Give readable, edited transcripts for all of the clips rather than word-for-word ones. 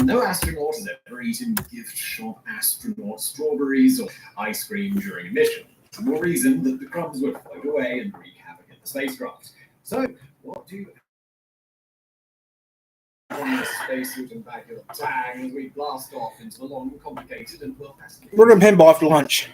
No astronaut has ever eaten gift shop astronaut strawberries or ice cream during a mission. For the reason that the crumbs would float away and wreak havoc in the spacecraft. So, what do on the spacesuit and back of the tang as we blast off into the long, complicated, and fascinating. We're going to pinball after lunch.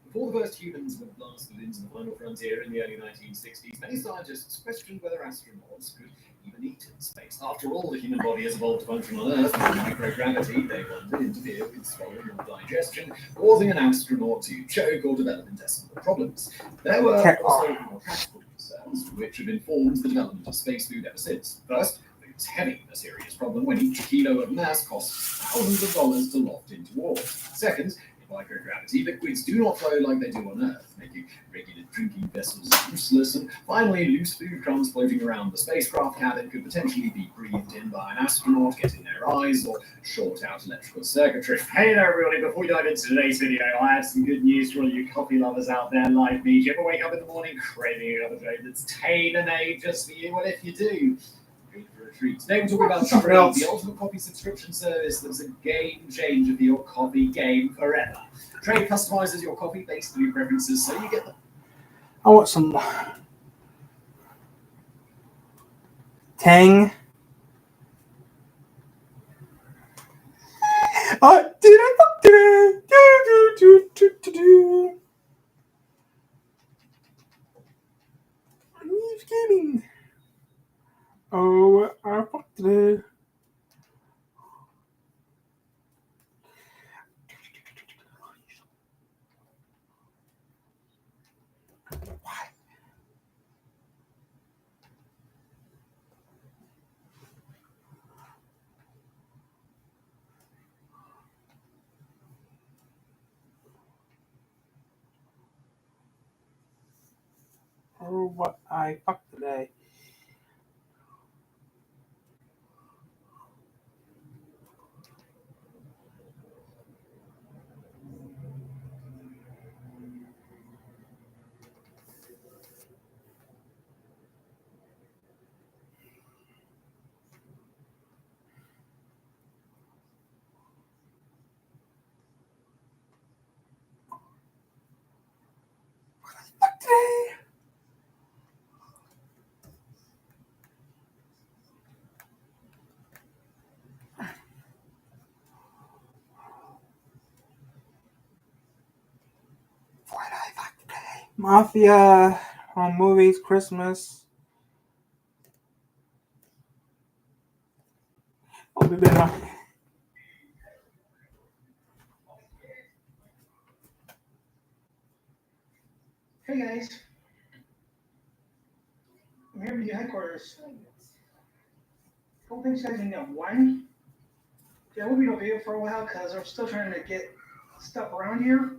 Before the first humans were blasted into the final frontier in the early 1960s, many scientists questioned whether astronauts could even eat in space. After all, the human body has evolved to function on Earth with microgravity. They wanted to interfere with swallowing or digestion, causing an astronaut to choke or develop intestinal problems. There were also more practical concerns, which have informed the development of space food ever since. First, it's heavy, a serious problem when each kilo of mass costs thousands of dollars to loft into orbit. Second, in microgravity, liquids do not flow like they do on Earth, making regular drinking vessels useless. And finally, loose food crumbs floating around the spacecraft cabin could potentially be breathed in by an astronaut, get in their eyes, or short out electrical circuitry. Hey there, everybody. Before we dive into today's video, I have some good news for all you coffee lovers out there like me. Do you ever wake up in the morning craving another drink that's tailor-made just for you? Well, if you do, today we're talking about Trade, the ultimate coffee subscription service that's a game changer for your coffee game forever. Trade customizes your coffee based on your preferences, so you get the. I want some Tang. Did I fuck today? I'm just kidding. Oh, I fucked today. Why? Oh, what I fucked today. Mafia, home movies, Christmas. I'll be better. Hey guys, I'm here with your headquarters. Couple things you guys need to know. One, there will be no video for a while because we're still trying to get stuff around here.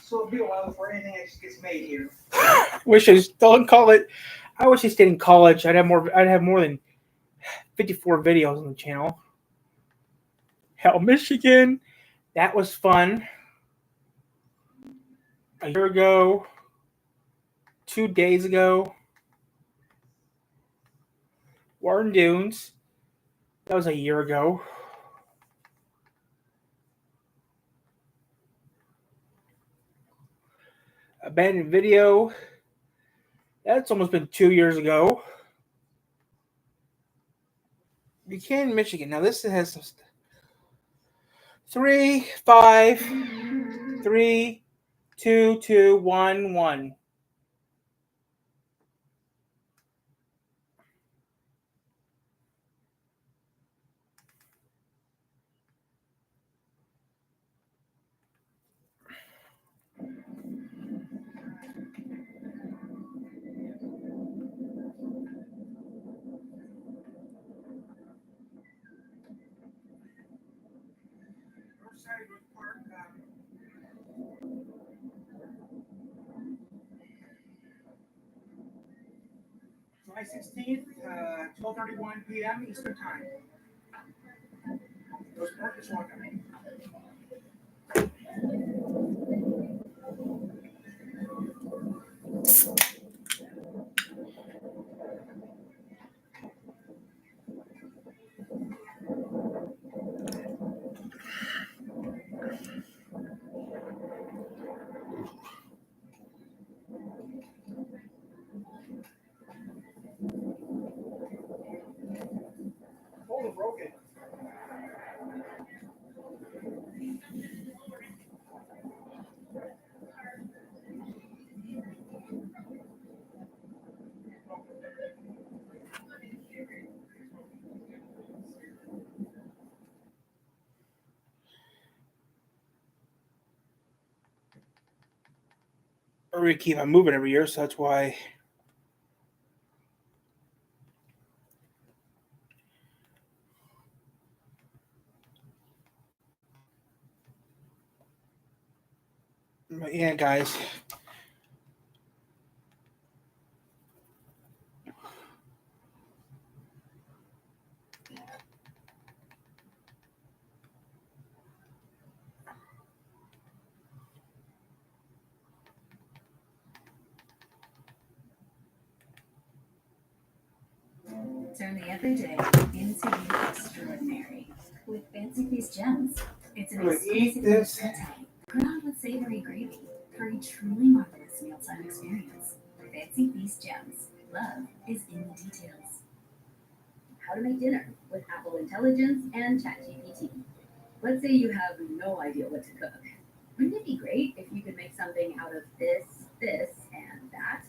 So it'll be a while before anything actually gets made here. Wish I still in college. I wish I stayed in college. I'd have more than 54 videos on the channel. Hell, Michigan. That was fun. A year ago. 2 days ago. Warren Dunes. That was a year ago. Abandoned Video. That's almost been 2 years ago. Buchanan, Michigan. Now this has some 3, 5, 3, 2, 2, 1, 1. July 16th, 12:31 p.m. Eastern Time. Those Park is walking. Okay. We keep on moving every year, so that's why. But yeah, guys. Turn the everyday into the extraordinary with Fancy Feast Gems. It's an I'm gonna eat exquisite this. appetite, crowned with savory gravy for a truly marvelous mealtime experience. Fancy Feast Gems. Love is in the details. How to make dinner with Apple Intelligence and ChatGPT. Let's say you have no idea what to cook. Wouldn't it be great if you could make something out of this, and that?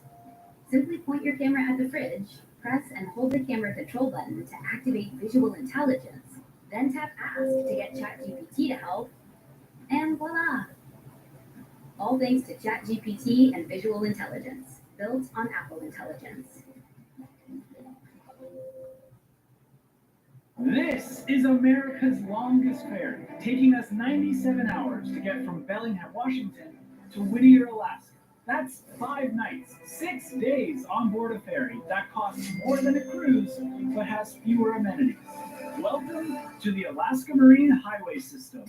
Simply point your camera at the fridge, press and hold the camera control button to activate visual intelligence, then tap Ask to get ChatGPT to help, and voila! All thanks to ChatGPT and visual intelligence, built on Apple Intelligence. This is America's longest ferry, taking us 97 hours to get from Bellingham, Washington to Whittier, Alaska. That's 5 nights, 6 days on board a ferry that costs more than a cruise but has fewer amenities. Welcome to the Alaska Marine Highway System.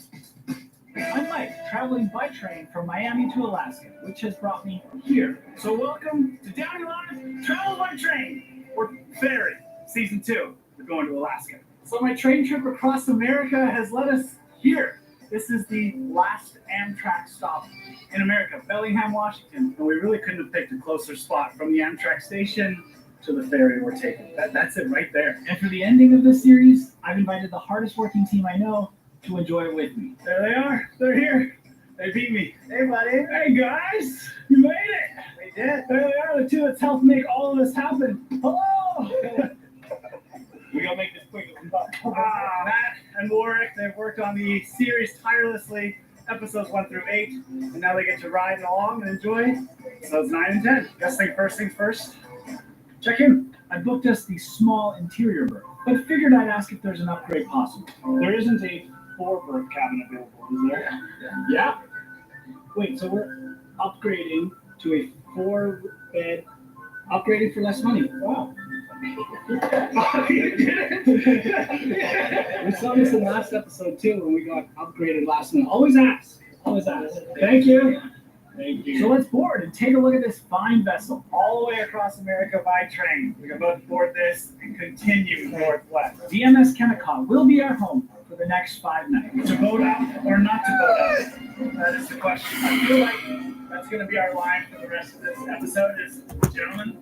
I'm Mike, traveling by train from Miami to Alaska, which has brought me here. So welcome to Downey Live Travel by Train, or Ferry, Season 2. We're going to Alaska. So my train trip across America has led us here. This is the last Amtrak stop in America, Bellingham, Washington. And we really couldn't have picked a closer spot from the Amtrak station to the ferry we're taking. That's it right there. And for the ending of this series, I've invited the hardest working team I know to enjoy it with me. There they are. They're here. They beat me. Hey, buddy. Hey, guys. You made it. We did. There they are, the two that's helped make all of this happen. Hello. We gotta make this quick. Matt and Warwick, they've worked on the series tirelessly, episodes 1 through 8, and now they get to ride along and enjoy episodes 9 and 10. Guess first things first. Check in. I booked us the small interior berth, but figured I'd ask if there's an upgrade possible. There isn't a 4-berth cabin available, is there? Yeah. Wait, so we're upgrading to a 4-bed, upgrading for less money. Wow. You did it. We saw this in last episode too when we got upgraded last minute. Always ask. Always ask. Thank you. Thank you. So let's board and take a look at this fine vessel all the way across America by train. We're about to board this and continue northwest. DMS Kennecott will be our home for the next 5 nights. To boat out or not to boat out? That is the question. I feel like that's going to be our line for the rest of this episode is, gentlemen,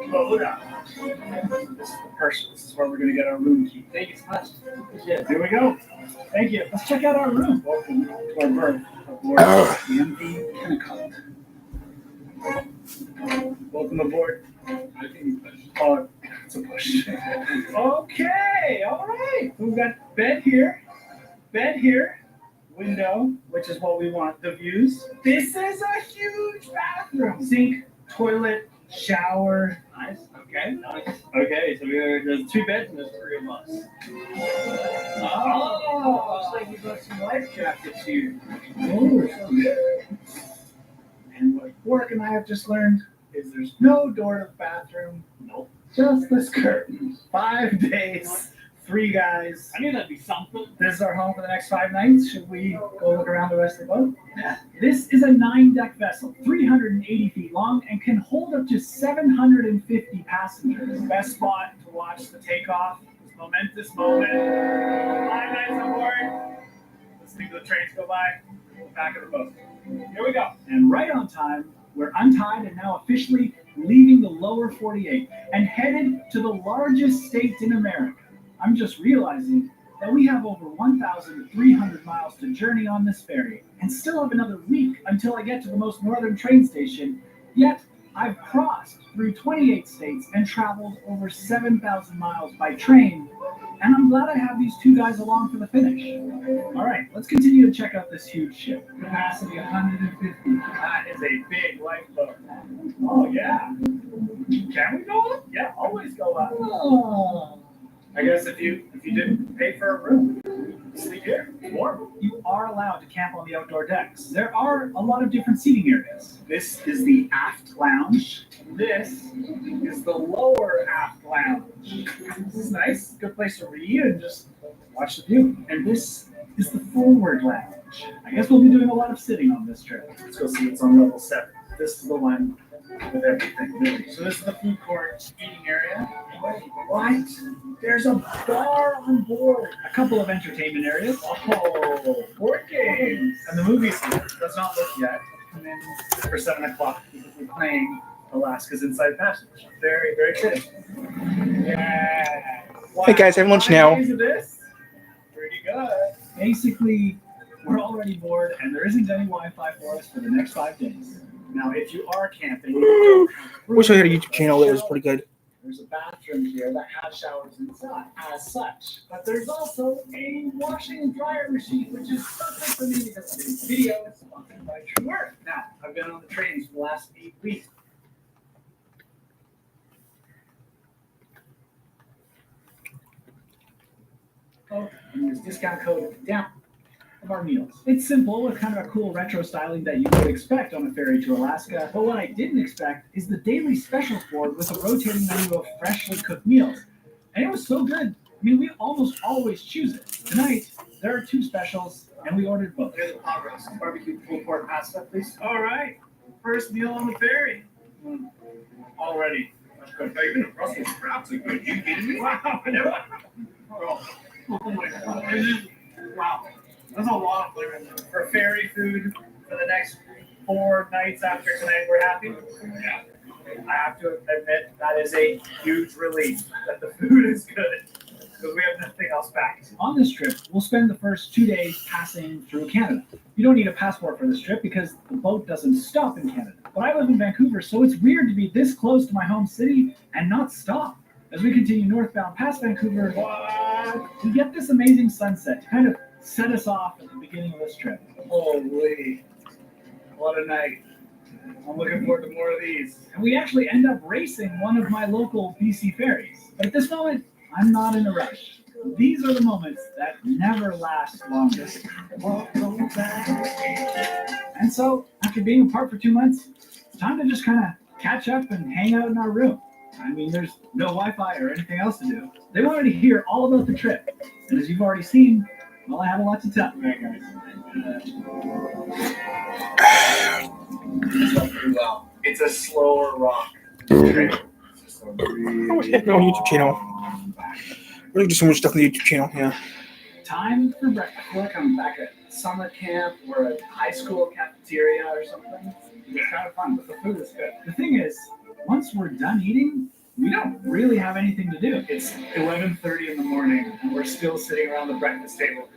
load up. This is the person. This is where we're going to get our room key. Thank you so much. Here we go. Thank you. Let's check out our room. Welcome to our berth aboard the MV Kennecott. Welcome aboard. I think you push. Oh, it's a push. Okay. All right. We've got bed here, window, which is what we want. The views. This is a huge bathroom. Sink, toilet, shower. Nice. Okay. Nice. Okay. So there's 2 beds and there's 3 of us. Oh, Looks like you got some life jackets here. Oh, so good. And what Warwick and I have just learned is there's no door to the bathroom. Nope. Just this curtain. 5 days, 3 guys. I knew that'd be something. This is our home for the next 5 nights. Should we go look around the rest of the boat? Yeah. This is a 9-deck vessel, 380 feet long, and can hold up to 750 passengers. Best spot to watch the takeoff. This momentous moment. 5 nights on board. Listening to the trains go by. Back of the boat. Here we go. And right on time, we're untied and now officially leaving the lower 48 and headed to the largest state in America. I'm just realizing have over 1,300 miles to journey on this ferry, and still have another week until I get to the most northern train station. Yet, I've crossed through 28 states and traveled over 7,000 miles by train, and I'm glad I have these two guys along for the finish. All right, let's continue to check out this huge ship. Capacity 150. That is a big lifeboat. Oh, yeah. Can we go up? Yeah, always go up. Oh. I guess if you didn't pay for a room, sleep here. It's warm. You are allowed to camp on the outdoor decks. There are a lot of different seating areas. This is the aft lounge. This is the lower aft lounge. This is nice. Good place to read and just watch the view. And this is the forward lounge. I guess we'll be doing a lot of sitting on this trip. Let's go see what's on level 7. This is the one with everything, really. So this is the food court eating area. Wait, what? There's a bar on board. A couple of entertainment areas. Oh, board games. And the movie's here. Let's not look yet. Come in for 7 o'clock because we're playing Alaska's Inside Passage. Very, very fitting. Yeah. Wow. Hey guys, have lunch now. 5 days of this? Pretty good. Basically, we're already bored and there isn't any Wi-Fi for us for the next 5 days. Now, if you are camping, you Wish I had a YouTube channel that was pretty good. there's a bathroom here that has showers inside as such. But there's also a washing and dryer machine, which is perfect for me because this video is sponsored by True Earth. Now, I've been on the trains for the last 8 weeks. Oh, and there's discount code down of our meals. It's simple with kind of a cool retro styling that you would expect on a ferry to Alaska, but what I didn't expect is the daily specials board with a rotating menu of freshly cooked meals. And it was so good. I mean, we almost always choose it. Tonight, there are 2 specials, and we ordered both. There's a pot roast, barbecue pulled pork pasta, please. All right, first meal on the ferry. Already. Now, you've been to Brussels sprouts. Are you kidding me? Wow, I never. Oh my God. Wow. There's a lot of flavor in there. For ferry food for the next 4 nights after tonight, we're happy. Yeah. I have to admit, that is a huge relief that the food is good because we have nothing else packed. On this trip, we'll spend the first 2 days passing through Canada. You don't need a passport for this trip because the boat doesn't stop in Canada. But I live in Vancouver, so it's weird to be this close to my home city and not stop. As we continue northbound past Vancouver, we get this amazing sunset to kind of set us off at the beginning of this trip. Holy, what a night. I'm looking forward to more of these. And we actually end up racing one of my local BC ferries. But at this moment, I'm not in a rush. These are the moments that never last longest. And so, after being apart for 2 months, it's time to just kind of catch up and hang out in our room. I mean, there's no Wi-Fi or anything else to do. They wanted to hear all about the trip. And as you've already seen, well, I have a lot to tell. Right, guys. Well, it's a slower rock. I wish I had my own YouTube channel. We're gonna do so much stuff on the YouTube channel, yeah. Time for breakfast. I feel like I'm back at summer camp or a high school cafeteria or something. It's kind of fun, but the food is good. The thing is, once we're done eating, we don't really have anything to do. It's 11:30 in the morning, and we're still sitting around the breakfast table.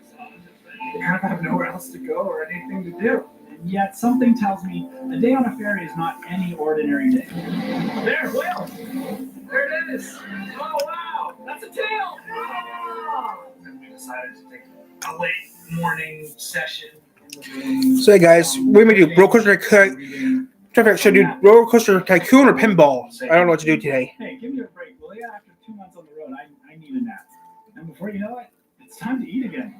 We kind of have nowhere else to go or anything to do. And yet something tells me a day on a ferry is not any ordinary day. There, whale! There it is! Oh, wow! That's a tail! Ah! And we decided to take a late morning session. So hey guys, we're gonna do roller coaster tycoon. Should I do roller coaster tycoon or pinball? I don't know what to do today. Hey, give me a break, will you? After 2 months on the road, I need a nap. And before you know it, it's time to eat again.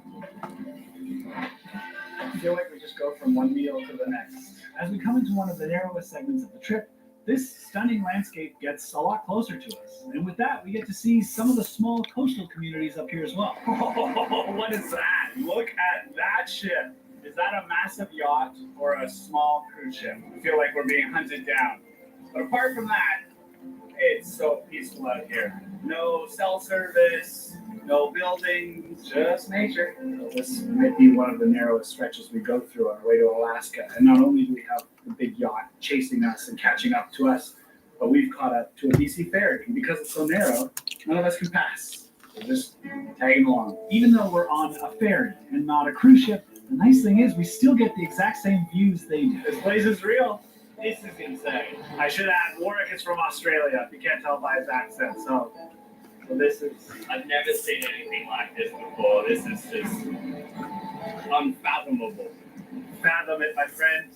I feel like we just go from one meal to the next. As we come into one of the narrowest segments of the trip, this stunning landscape gets a lot closer to us. And with that, we get to see some of the small coastal communities up here as well. Oh, what is that? Look at that ship. Is that a massive yacht or a small cruise ship? I feel like we're being hunted down. But apart from that, it's so peaceful out here. No cell service, no buildings, just nature. So this might be one of the narrowest stretches we go through on our way to Alaska. And not only do we have the big yacht chasing us and catching up to us, but we've caught up to a BC ferry. And because it's so narrow, none of us can pass. So just tagging along. Even though we're on a ferry and not a cruise ship, the nice thing is we still get the exact same views they do. This place is real. This is insane. I should add, Warwick is from Australia, if you can't tell by his accent. So this is. I've never seen anything like this before. This is just unfathomable. Fathom it, my friend.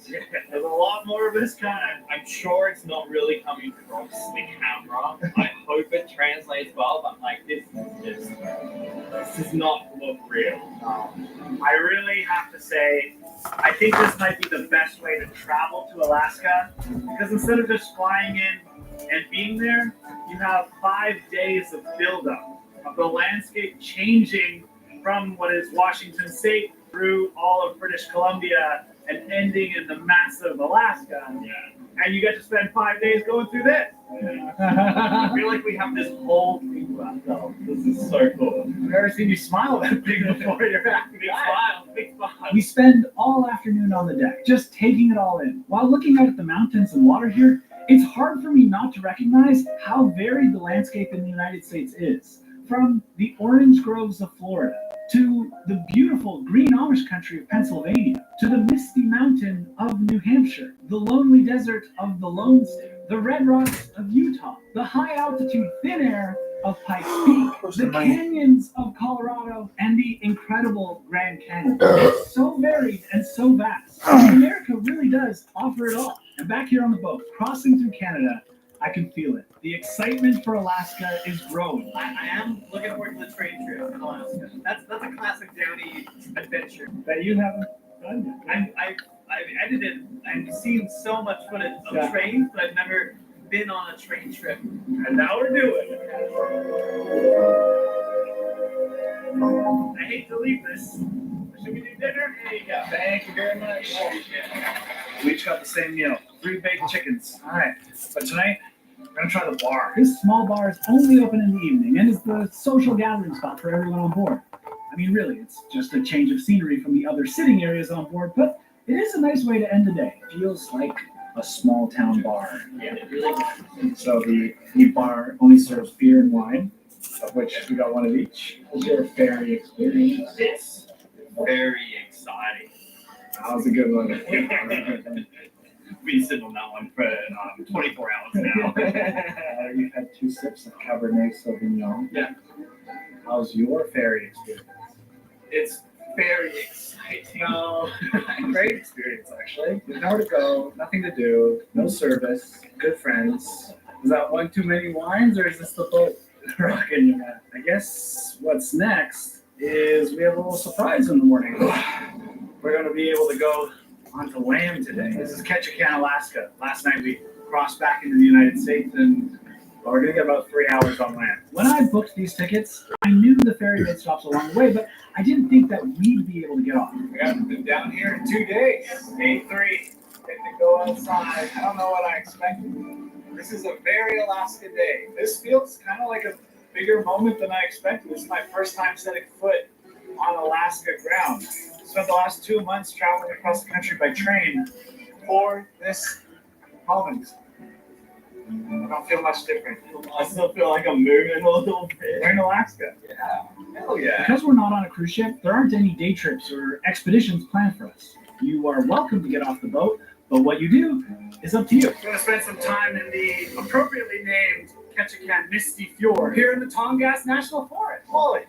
There's a lot more of this kind. I'm sure it's not really coming across the camera. I hope it translates well, but like this does not look real. I really have to say, I think this might be the best way to travel to Alaska, because instead of just flying in and being there, you have 5 days of buildup of the landscape changing from what is Washington State through all of British Columbia and ending in the massive Alaska. Yeah. And you get to spend 5 days going through this. Yeah. I feel like we have this whole thing left though. This is so cool. I've never seen you smile that big before. You're happy. Big smile. We spend all afternoon on the deck, just taking it all in. While looking out at the mountains and water here, it's hard for me not to recognize how varied the landscape in the United States is. From the orange groves of Florida, to the beautiful green Amish country of Pennsylvania, to the misty mountain of New Hampshire, the lonely desert of the Lone State, the red rocks of Utah, the high altitude thin air of Pikes Peak, the canyons of Colorado, and the incredible Grand Canyon. It's so varied and so vast. America really does offer it all. And back here on the boat, crossing through Canada, I can feel it. The excitement for Alaska is growing. I am looking forward to the train trip in Alaska. That's a classic Downey adventure. That you haven't done yet. I've edited and seen so much footage of trains, but I've never been on a train trip. And now we're doing it. I hate to leave this. Should we do dinner? Here you go. Thank you very much. We each got the same meal, 3 baked chickens. All right, but tonight, we're gonna try the bar. This small bar is only open in the evening and is the social gathering spot for everyone on board. I mean, really, it's just a change of scenery from the other sitting areas on board, but it is a nice way to end the day. It feels like a small town bar. Yeah, it really does. So the bar only serves beer and wine, of which we got one of each. What's your ferry experience? It's very exciting. That was a good one. We've been sitting on that one for 24 hours now. You've had 2 sips of Cabernet Sauvignon. Yeah. How's your ferry experience? It's very exciting. Great experience, actually. There's nowhere to go, nothing to do, no service, good friends. Is that one too many wines, or is this the boat rocking you, man? I guess what's next is we have a little surprise in the morning. We're going to be able to go onto land today. This is Ketchikan, Alaska. Last night we crossed back into the United States, and we're going to get about 3 hours on land. When I booked these tickets, I knew the ferry made stops along the way, but I didn't think that we'd be able to get off. We haven't been down here in 2 days. Day 3. Getting to go outside. I don't know what I expected. This is a very Alaska day. This feels kind of like a bigger moment than I expected. This is my first time setting foot on Alaska ground. I spent the last 2 months traveling across the country by train for this moment. I don't feel much different. I still feel like I'm moving a little bit. We're in Alaska. Yeah. Hell yeah. Because we're not on a cruise ship, there aren't any day trips or expeditions planned for us. You are welcome to get off the boat, but what you do is up to you. We're going to spend some time in the appropriately named Ketchikan Misty Fjord here in the Tongass National Forest. Holy.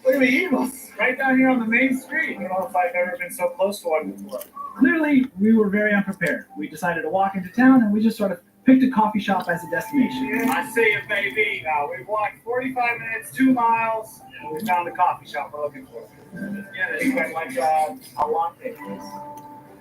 Look at the eagles right down here on the main street. I don't know if I've ever been so close to one before. Clearly, we were very unprepared. We decided to walk into town, and we just sort of picked a coffee shop as a destination. Yeah. I see you, baby. Now, we've walked 45 minutes, 2 miles, and we found the coffee shop we're looking for. Yeah, they went like a latte.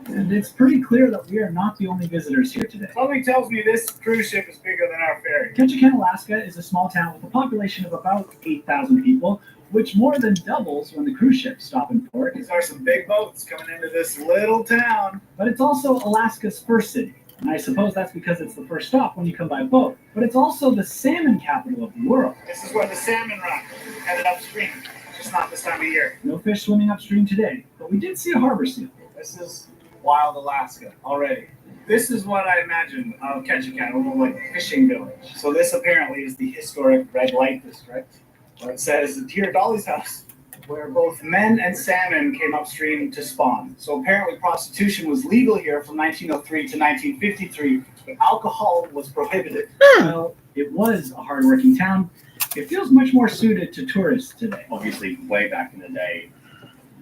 And it's pretty clear that we are not the only visitors here today. Something tells me this cruise ship is bigger than our ferry. Ketchikan, Alaska is a small town with a population of about 8,000 people, which more than doubles when the cruise ships stop in port. These are some big boats coming into this little town. But it's also Alaska's first city. And I suppose that's because it's the first stop when you come by boat. But it's also the salmon capital of the world. This is where the salmon run, headed upstream. Just not this time of year. No fish swimming upstream today, but we did see a harbor seal. This is wild Alaska already. This is what I imagined of Ketchikan, a little like fishing village. So this apparently is the historic red light district. where it says Dear Dolly's house, where both men and salmon came upstream to spawn. So apparently prostitution was legal here from 1903 to 1953, but alcohol was prohibited. Well, it was a hardworking town. It feels much more suited to tourists today. Obviously, way back in the day,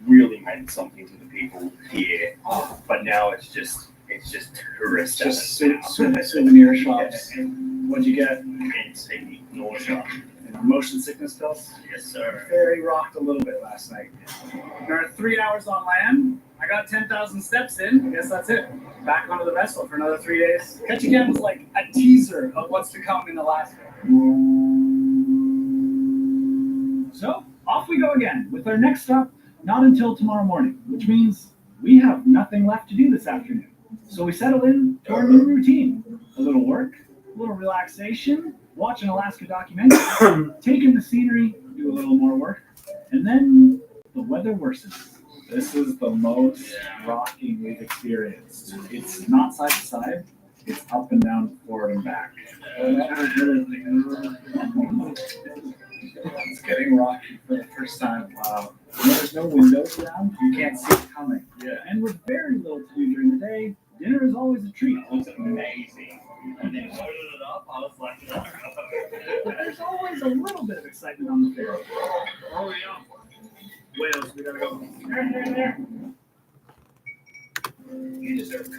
really meant something to the people here. But now it's just tourist. Just souvenir shops. What'd you get? It's a nausea. Motion sickness pills? Yes, sir. Very rocked a little bit last night. There are 3 hours on land. I got 10,000 steps in. I guess that's it. Back onto the vessel for another 3 days. Ketchikan was like a teaser of what's to come in Alaska. So, off we go again with our next stop not until tomorrow morning, which means we have nothing left to do this afternoon. So we settle in to our new routine. A little work, a little relaxation, watch an Alaska documentary, take in the scenery, do a little more work, and then the weather worsens. This is the most rocking we've experienced. It's not side to side, it's up and down, forward and back. It's getting rocky for the first time. Wow. There's no windows around, you can't see it coming. Yeah. And with very little to do during the day, dinner is always a treat. It looks amazing. And then loaded it up. I was like, But there's always a little bit of excitement on the ferry. oh yeah. Wales, we gotta go. There. You deserve